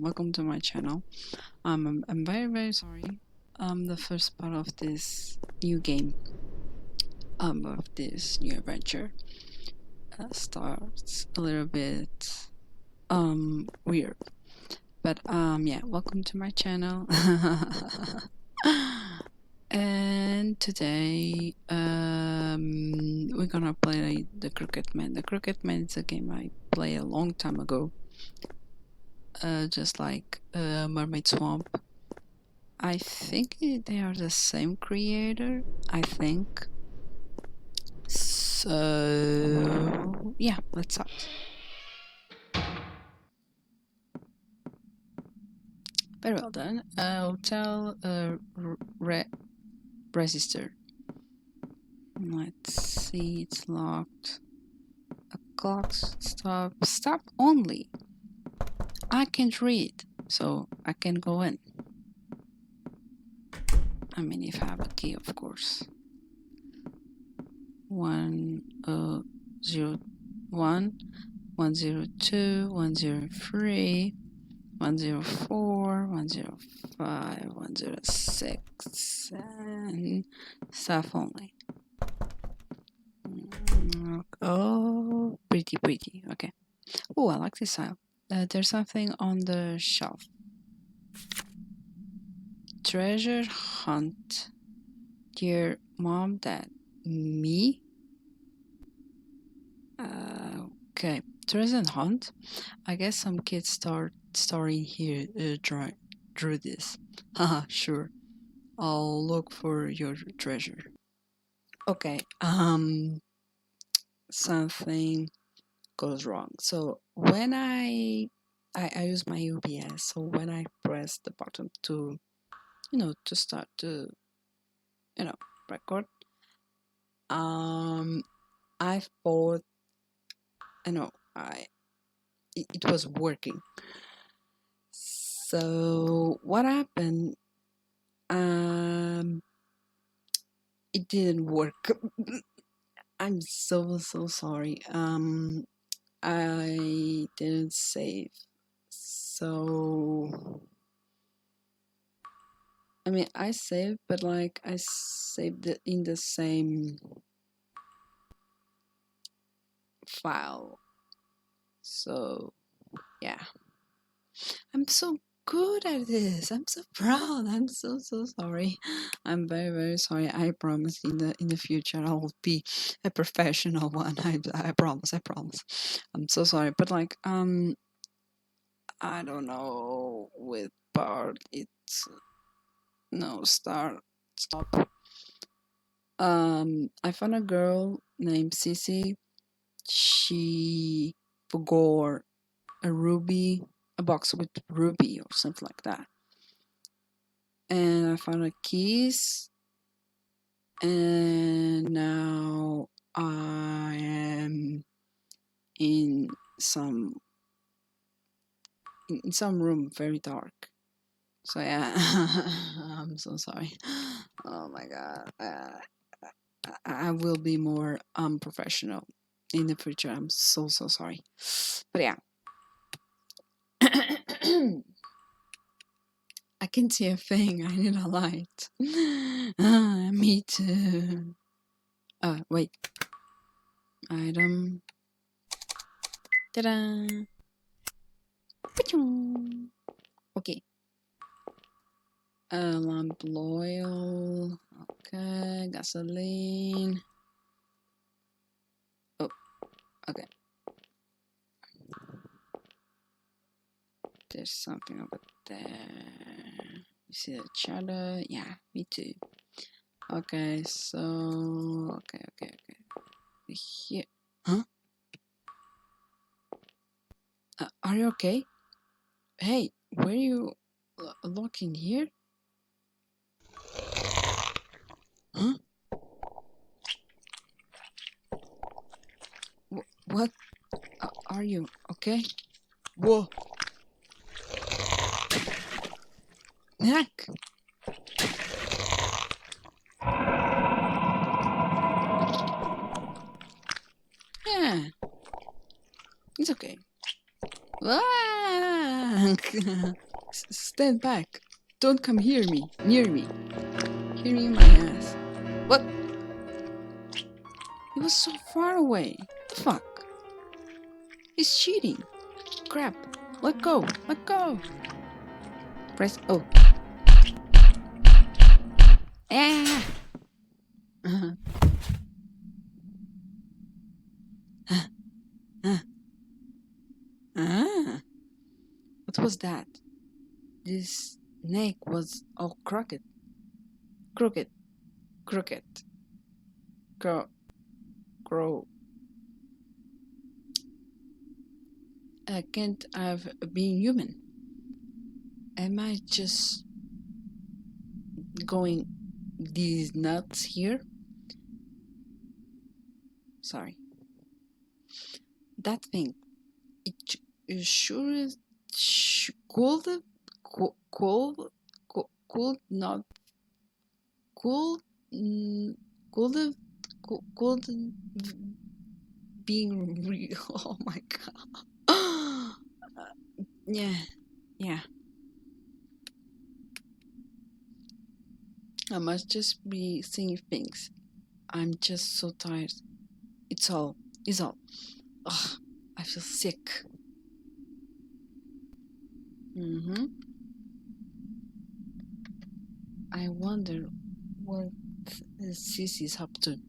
welcome to my channel. I'm very sorry. The first part of this new game, of this new adventure, starts a little bit weird. But yeah, welcome to my channel. And today we're gonna play the Crooked Man. The Crooked Man is a game I played a long time ago. Just like Mermaid Swamp. I think they are the same creator, I think. So yeah, let's start. Very well done. Hotel register. Let's see, it's locked. A clock stop only. I can't read, so I can go in. I mean, if I have a key, of course. 101, 102, 103, 104, 105, 106, and staff only. Oh, pretty. Okay. Oh, I like this style. There's something on the shelf. Treasure hunt. Dear mom, dad, me? Okay. Treasure hunt. I guess some kids starting here drew this. Haha, sure. I'll look for your treasure. Okay. Something goes wrong. So when I use my OBS, so when I press the button to to start to record, I thought it was working. So what happened? It didn't work. I'm so sorry. I didn't save. So I mean, I saved, but like I saved it in the same file. So yeah, I'm so good at this. I'm so proud. I'm so sorry. I'm very sorry. I promise in the future I will be a professional one. I promise. I'm so sorry, but like I don't know with part it's no stop. I found a girl named Cece. She forgot a box with ruby or something like that. And I found a keys, and now I am in some room very dark. So yeah, I'm so sorry. Oh my god. I will be more professional in the future. I'm so sorry. But yeah. I can see a thing. I need a light. Me too. Wait. Item. Ta-da! Okay. Lamp oil. Okay. Gasoline. Oh. Okay. There's something over there. You see the shadow? Yeah, me too. Okay, so okay. Here, huh? Are you okay? Hey, were you looking here? Huh? What? Are you okay? Whoa! Heck! Yeah, it's okay. Ah! Stand back. Don't come near me. Hear me in my ass. What? He was so far away. The fuck? He's cheating. Crap. Let go. Let go. Press O. Ah! Ah! What was that? This snake was all crooked. Crooked. Crooked. Grow. Grow. Can't have been human. Am I just going these nuts here? Sorry. That thing. It sure could not could being real. Oh my god. Yeah. I must just be seeing things. I'm just so tired. It's all. Ugh, I feel sick. I wonder what Sissy's up to.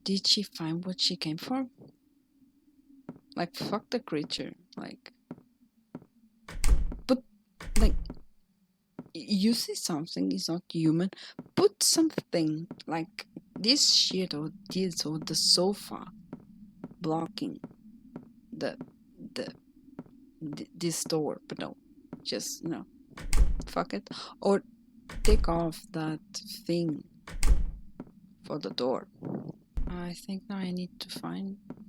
Did she find what she came for? Like, fuck the creature. Like, but, like, you see something is not human. Put something like this shit or this or the sofa blocking this door. But no, just fuck it. Or take off that thing for the door. I think now I need to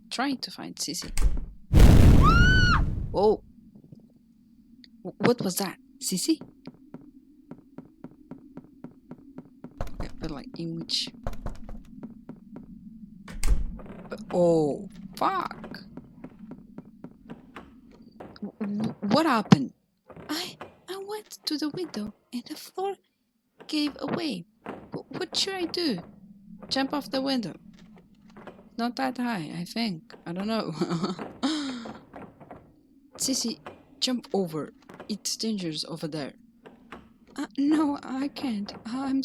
trying to find Sissy. Whoa! What was that? Sissy? Okay, but like in which? Oh, fuck! What happened? I went to the window and the floor gave away. What should I do? Jump off the window? Not that high, I think. I don't know. Sissy, jump over. It's dangerous over there. No, I can't. I'm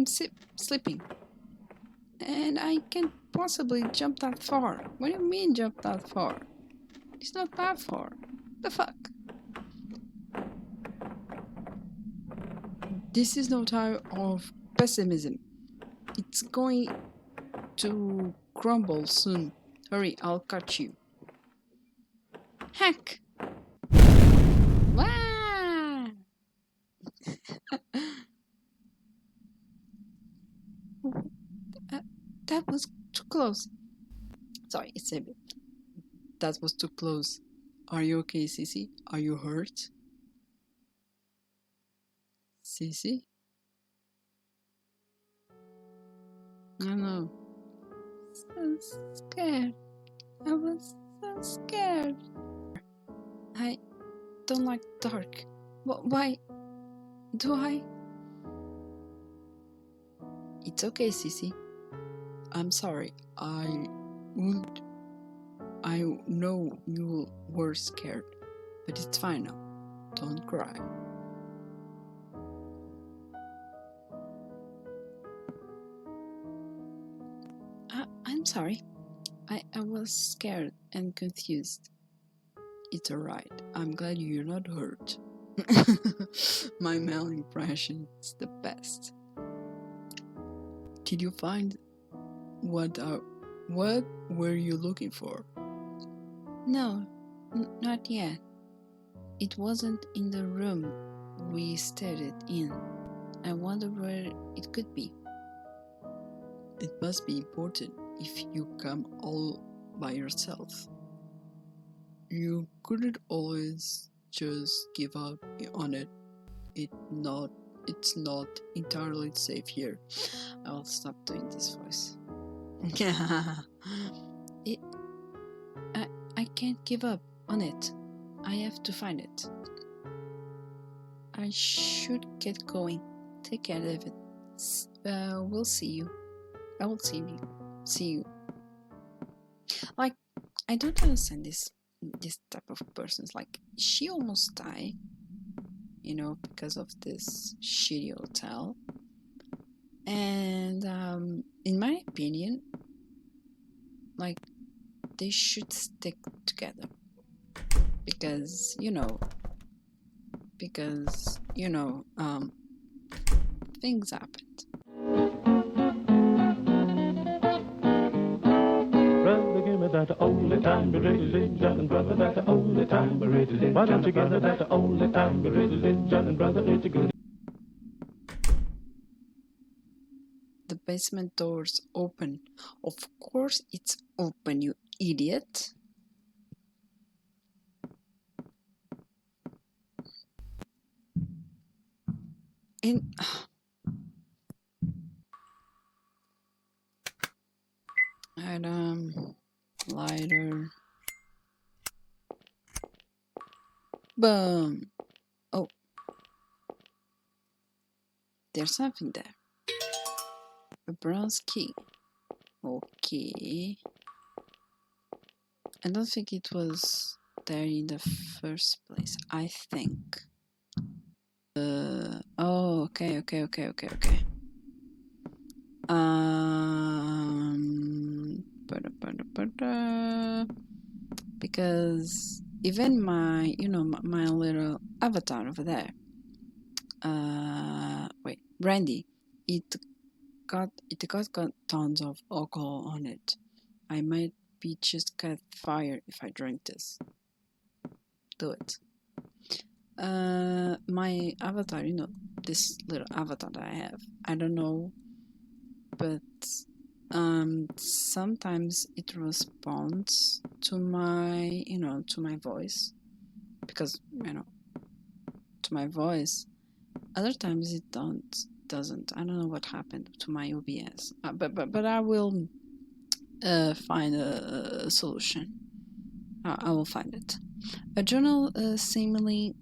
sleeping. And I can't possibly jump that far. What do you mean jump that far? It's not that far. The fuck? This is no time of pessimism. It's going to crumble soon. Hurry, I'll catch you. Heck! Wah! That was too close. Sorry, it's a bit. That was too close. Are you okay, Sissy? Are you hurt? Sissy? I know. So scared. I was so scared. I don't like dark. Why do I? It's okay, Sissy. I'm sorry. I know you were scared, but it's fine now. Don't cry. I'm sorry. I was scared and confused. It's alright. I'm glad you're not hurt. My male impression is the best. Did you find what were you looking for? No, not yet. It wasn't in the room we stared in. I wonder where it could be. It must be important if you come all by yourself. You couldn't always just give up on it. It's not entirely safe here. I'll stop doing this voice. I can't give up on it. I have to find it. I should get going. Take care, David. We'll see you. I will see you. See you. Like, I don't understand this type of persons. Like, she almost died, because of this shitty hotel. And in my opinion, like, they should stick together because things happened. Brother, give me that only time, religion, brother, that only time, religion. Why don't you give me that only time, religion, brother, religion? The basement door's open. Of course it's open, you idiot. And item, lighter. Boom. Oh, there's something there. A bronze key. Okay. I don't think it was there in the first place. I think. Oh, okay. Because even my little avatar over there. Wait, Brandy. It got tons of alcohol on it. I might be just cut fire if I drink this. Do it. My avatar, this little avatar that I have. I don't know, but sometimes it responds to my voice, because to my voice. Other times it doesn't. I don't know what happened to my OBS, but I will find a solution. I will find it. A journal seemingly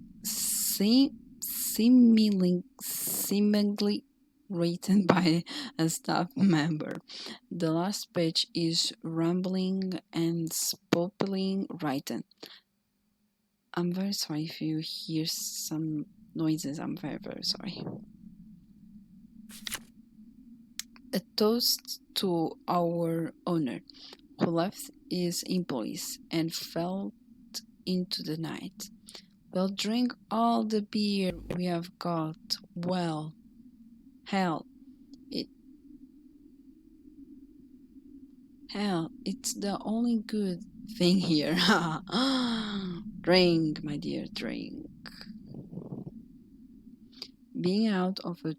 written by a staff member. The last page is rambling and spoiling written. I'm very sorry if you hear some noises. I'm very, very sorry. A toast to our owner, who left his employees and fell into the night. We'll drink all the beer we have got. Well, hell, it's the only good thing here. Drink, my dear, drink. Being out of a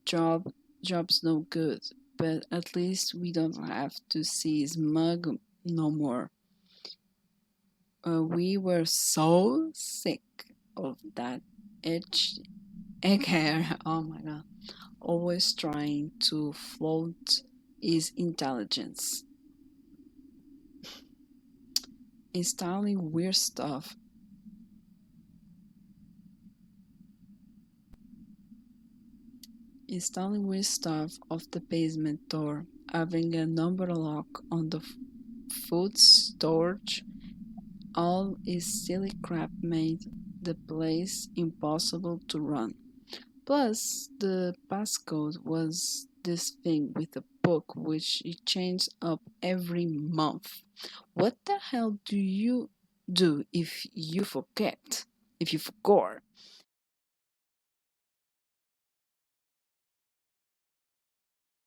job's no good, but at least we don't have to see smug no more. We were so sick of that egghead. Oh my god, always trying to float his intelligence, installing weird stuff. Off the basement door, having a number lock on the food storage. All his silly crap made the place impossible to run. Plus, the passcode was this thing with a book which he changed up every month. What the hell do you do if you forget? If you forgot?